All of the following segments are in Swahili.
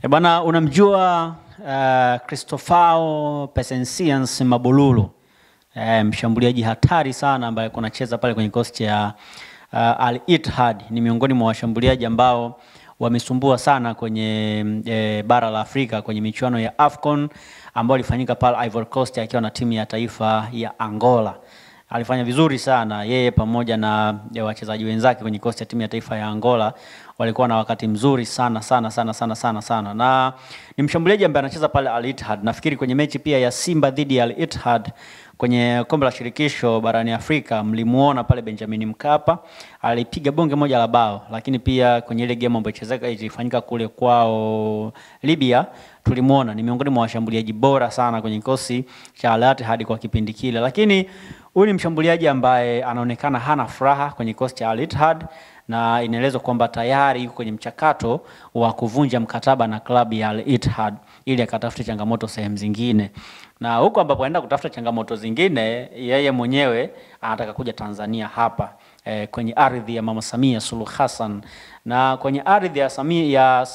Bwana unamjua Cristofao Pesencians Mabululu, mshambuliaji hatari sana ambaye anacheza pale kwenye kikosi cha Al Ittihad. Ni miongoni mwa washambuliaji ambao wamesumbua sana kwenye bara la Afrika kwenye michuano ya AFCON ambayo ilifanyika pale Ivory Coast akiwa na timu ya taifa ya Angola. Alifanya vizuri sana yeye pamoja na wachezaji wenzake kwenye kikosi cha timu ya taifa ya Angola. Walikuwa na wakati mzuri sana na ni mshambuliaji ambaye anacheza pale Al Ittihad. Nafikiri kwenye mechi pia ya Simba dhidi ya Al Ittihad kwenye kombe la shirikisho barani Afrika mlimuona pale Benjamin Mkapa, alipiga bonge moja la bao. Lakini pia kwenye ile game ambayo ilifanyika kule kwao Libya tulimuona ni miongoni mwa washambuliaji bora sana kwenye kikosi cha Al Ittihad kwa kipindi kile. Lakini huyu ni mshambuliaji ambaye anaonekana hana furaha kwenye kikosi cha Al Ittihad, na inaelezwa kwamba tayari yuko kwenye mchakato wa kuvunja mkataba na klabu ya Al Ittihad ili akatafute changamoto sehemu zingine. Na huko ambapo anaenda kutafuta changamoto zingine, yeye mwenyewe anataka kuja Tanzania hapa kwenye ardhi ya Mama Samia Suluhu Hassan. Na kwenye ardhi ya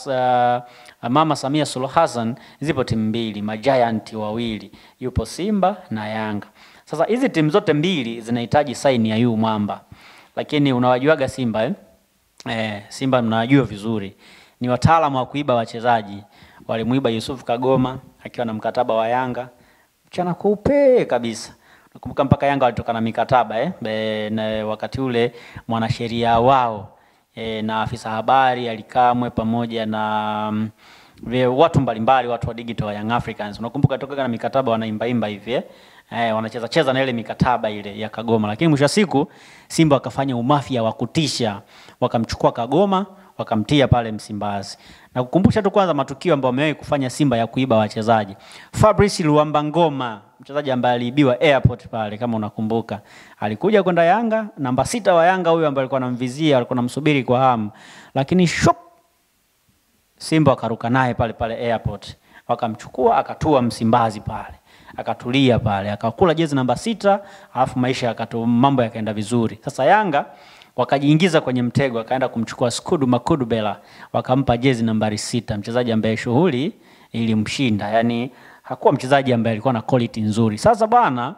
Mama Samia Suluhu Hassan zipo timu mbili, majiant wawili, yupo Simba na Yanga. Sasa hizi timu zote mbili zinahitaji saini ya yu mwamba. Lakini unawajuaga Simba Simba mnawajua vizuri. Ni wataalamu wa kuiba wachezaji. Walimuiba Yusuf Kagoma akiwa na mkataba wa Yanga. Mchana kupe kabisa. Nakumbuka mpaka Yanga walitoka na mikataba na wakati ule mwanasheria wao na afisa habari Alikamwe pamoja na watu mbalimbali, watu wa digital wa Young Africans. Unakumbuka toka na mikataba wanaimba hivi wanacheza na ile mikataba ile ya Kagoma. Lakini mwisho wa siku Simba wakafanya umafia wa kutisha, wakamchukua Kagoma wakamtia pale Msimbazi. Na kukumbusha tu kwanza matukio ambayo wamewahi kufanya Simba ya kuiba wachezaji. Fabrice Luamba Ngoma, mchezaji ambaye aliibiwa airport pale kama unakumbuka. Alikuja kwenda Yanga, namba 6 wa Yanga huyu ambaye alikuwa anamvizia, alikuwa anamsubiri kwa hamu. Lakini shop Simba wakaruka naye pale airport. Wakamchukua akatua Msimbazi pale. Akatulia pale, akakula jezi namba 6, alafu maisha mambo yakaenda vizuri. Sasa Yanga wakajiingiza kwenye mtego, akaenda kumchukua Skudu Makudu Bela, wakampa jezi nambari 6, mchezaji ambaye shughuli ilimshinda. Yani hakuwa mchezaji ambaye alikuwa na quality nzuri. Sasa bana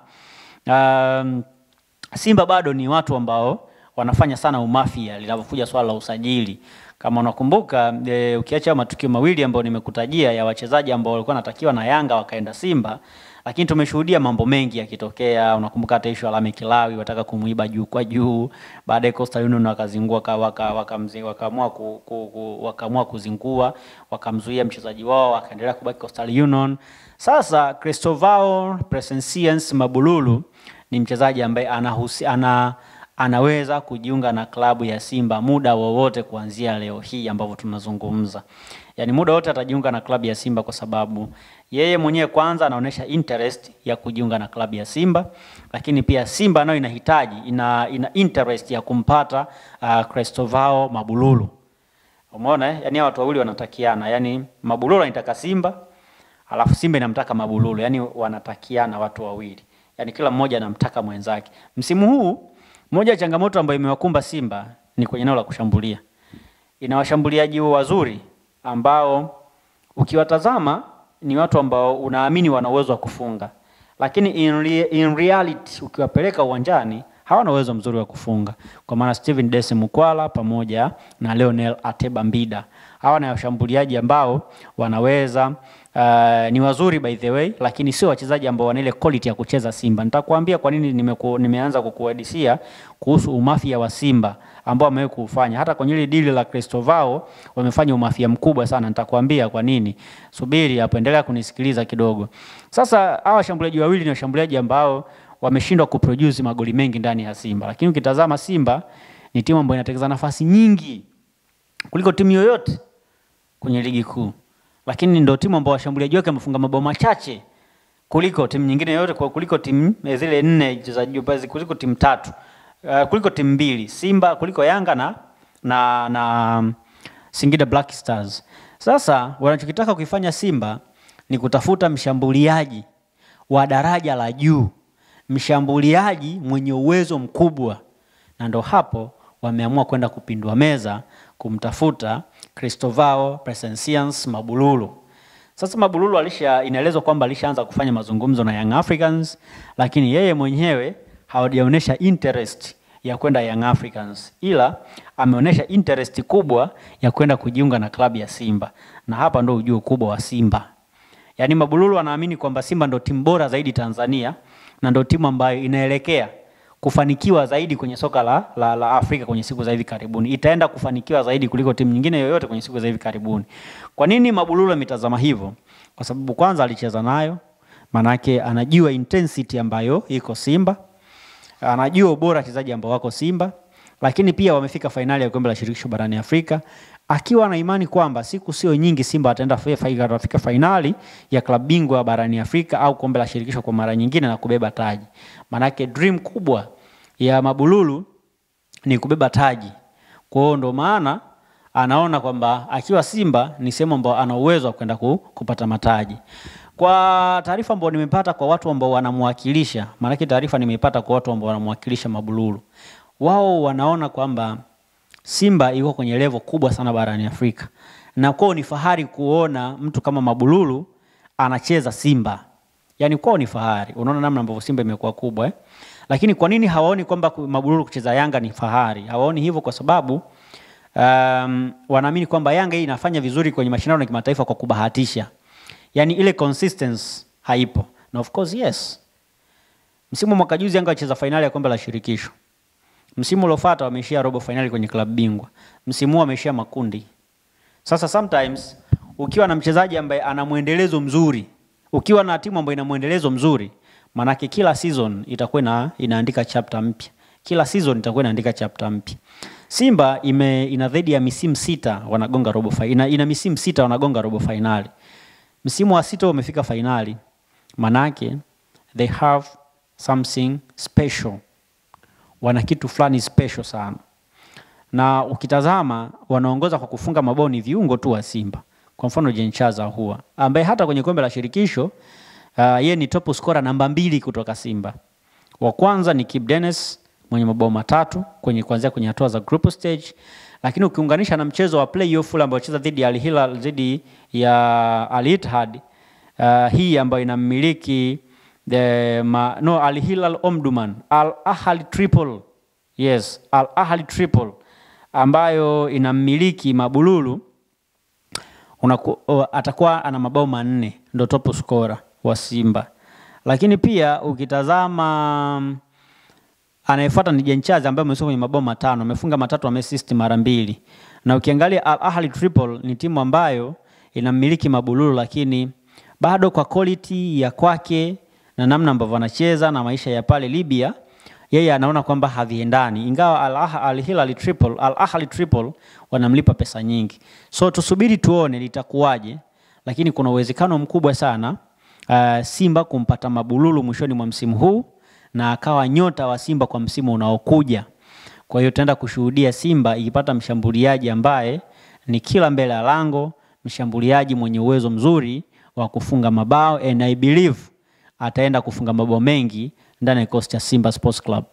Simba bado ni watu ambao wanafanya sana umafia linapokuja swala la usajili. Kama unakumbuka ukiacha matukio mawili ambayo nimekutajia ya wachezaji ambao walikuwa wanatakiwa na Yanga wakaenda Simba, lakini tumeshuhudia mambo mengi yakitokea. Unakumbuka hata issue Alame Kilawi wataka kumuiba juu kwa juu, baadaye Coastal Union wakazingua wakaamua kuzingua, wakamzuia mchezaji wao akaendelea kubaki Coastal Union. Sasa Cristofao Pesencians Mabululu ni mchezaji ambaye anaweza kujiunga na klabu ya Simba muda wowote kuanzia leo hii ambavyo tunazungumza. Yani muda wote atajiunga na klabu ya Simba kwa sababu yeye mwenyewe kwanza anaonesha interest ya kujiunga na klabu ya Simba, lakini pia Simba nayo ina interest ya kumpata Cristofao Mabululu. Umeona yani watu wawili wanatakiana. Yani Mabululu anataka Simba, alafu Simba inamtaka Mabululu. Yani wanatakiana watu wawili. Yani kila mmoja anamtaka mwenzake. Msimu huu moja changamoto ambayo imewakumba Simba ni kwenye eneo la kushambulia. Ina washambuliaji wazuri ambao ukiwatazama ni watu ambao unaamini wana uwezo wa kufunga. Lakini in reality ukiwapeleka uwanjani hawana uwezo mzuri wa kufunga. Kwa maana Steven Dese Mukwala pamoja na Leonel Ateba Mbida, hawa ni washambuliaji ambao wanaweza ni wazuri by the way, lakini sio wachezaji ambao wana ile quality ya kucheza Simba. Nitakwambia kwa nini nimeanza kukuhadisia kuhusu umafia wa Simba ambao wamewahi kufanya. Hata kwenye ile deal la Cristofao wamefanya umafia mkubwa sana. Nitakwambia kwa nini. Subiri hapo, endelea kunisikiliza kidogo. Sasa hawa washambuliaji wawili ni washambuliaji ambao wameshindwa kuproduce magoli mengi ndani ya Simba. Lakini ukitazama Simba ni timu ambayo inatengeneza nafasi nyingi kuliko timu yoyote kwenye ligi kuu. Lakini ndio timu ambayo washambuliaji wake wamefunga mabao machache kuliko timu nyingine yote, kuliko timu zile 4 za juu, kuliko timu 3, kuliko timu 2, Simba, kuliko Yanga na Singida Black Stars. Sasa wanachokitaka kuifanya Simba ni kutafuta mshambuliaji wa daraja la juu, mshambuliaji mwenye uwezo mkubwa. Na ndo hapo wameamua kwenda kupindua meza kumtafuta Cristovao, Presencians, Mabululu. Sasa Mabululu inaelezwa kwamba alishaanza kufanya mazungumzo na Young Africans, lakini yeye mwenyewe hajaonyesha interest ya kwenda Young Africans, ila ameonyesha interest kubwa ya kwenda kujiunga na klabu ya Simba. Na hapa ndo ujio kubwa wa Simba. Yaani Mabululu anaamini kwamba Simba ndo timu bora zaidi Tanzania na ndo timu ambayo inaelekea kufanikiwa zaidi kwenye soka la Afrika kwenye siku za hivi karibuni. Itaenda kufanikiwa zaidi kuliko timu nyingine yoyote kwenye siku za hivi karibuni. Kwa nini Mabululu ametazama hivyo? Kwa sababu kwanza alicheza nayo, manake anajua intensity ambayo iko Simba, anajua ubora wachezaji ambao wako Simba, lakini pia wamefika finali ya kombe la shirikisho barani Afrika, akiwa na imani kwamba siku sio nyingi Simba ataenda kufika finali ya klabu bingwa barani Afrika au kombe la shirikisho kwa mara nyingine na kubeba taji. Manake dream kubwa ya Mabululu ni kubeba taji. Kwa hiyo ndo maana anaona kwamba akiwa Simba ni sehemu ambayo ana uwezo wa kwenda kupata mataji. Kwa taarifa ambayo nimepata kwa watu ambao wanamwakilisha, manake taarifa nimepata kwa watu ambao wanamwakilisha Mabululu, wao wanaona kwamba Simba iko kwenye level kubwa sana barani Afrika. Na kwao ni fahari kuona mtu kama Mabululu anacheza Simba. Yaani kwao ni fahari. Unaona namna ambavyo Simba imekuwa kubwa Lakini kwa nini hawaoni kwamba Mabululu kucheza Yanga ni fahari? Hawaoni hivyo kwa sababu wanaamini kwamba Yanga hii inafanya vizuri kwenye mashindano ya kimataifa kwa kubahatisha. Yaani ile consistency haipo. Na of course yes. Msimu mwaka juzi Yanga walicheza finali ya kombe la shirikisho. Msimu uliofuata wameishia robo finali kwenye klabu bingwa. Msimu huu wameishia makundi. Sasa sometimes ukiwa na mchezaji ambaye ana muendelezo mzuri, ukiwa na timu ambayo ina muendelezo mzuri, manake kila season itakuwa inaandika chapter mpya. Kila season itakuwa inaandika chapter mpya. Simba ina zaidi ya misimu 6 wanagonga robo finali. Ina misimu 6 wanagonga robo finali. Msimu wa 6 wamefika finali. Manake they have something special. Wana kitu fulani special sana. Na ukitazama wanaongoza kwa kufunga mabao ni viungo tu wa Simba. Kwa mfano Jenchaza Ahua, ambaye hata kwenye kombe la shirikisho yeye ni top scorer namba 2 kutoka Simba. Wa kwanza ni Kibu Denis mwenye mabao 3 kuanzia kwenye hatua za group stage, lakini ukiunganisha na mchezo wa playoff ambao wacheza dhidi ya Al Hilal, dhidi ya Al Ittihad, hii ambayo inamiliki Al Hilal Omdurman, Al Ahly Tripoli. Yes, Al Ahly Tripoli ambayo inamiliki Mabululu, atakuwa ana mabao 4, ndo top scorer wa Simba. Lakini pia ukitazama anayefuata ni Jenchaza ambaye amefunga kwenye mabao 5, amefunga 3, ameassist mara 2. Na ukiangalia Al Ahly Tripoli ni timu ambayo inamiliki Mabululu, lakini bado kwa quality ya kwake na namna ambavyo anacheza na maisha ya pale Libya, yeye anaona kwamba haviendani. Ingawa Al Ahly Tripoli wanamlipa pesa nyingi. So tusubiri tuone litakuwaje, lakini kuna uwezekano mkubwa sana Simba kumpata Mabululu mwishoni mwa msimu huu na akawa nyota wa Simba kwa msimu unaokuja. Kwa hiyo tutaenda kushuhudia Simba ikipata mshambuliaji ambaye ni kila mbele ya lango, mshambuliaji mwenye uwezo mzuri wa kufunga mabao, and I believe ataenda kufunga mabao mengi ndani ya kikosi cha Simba Sports Club.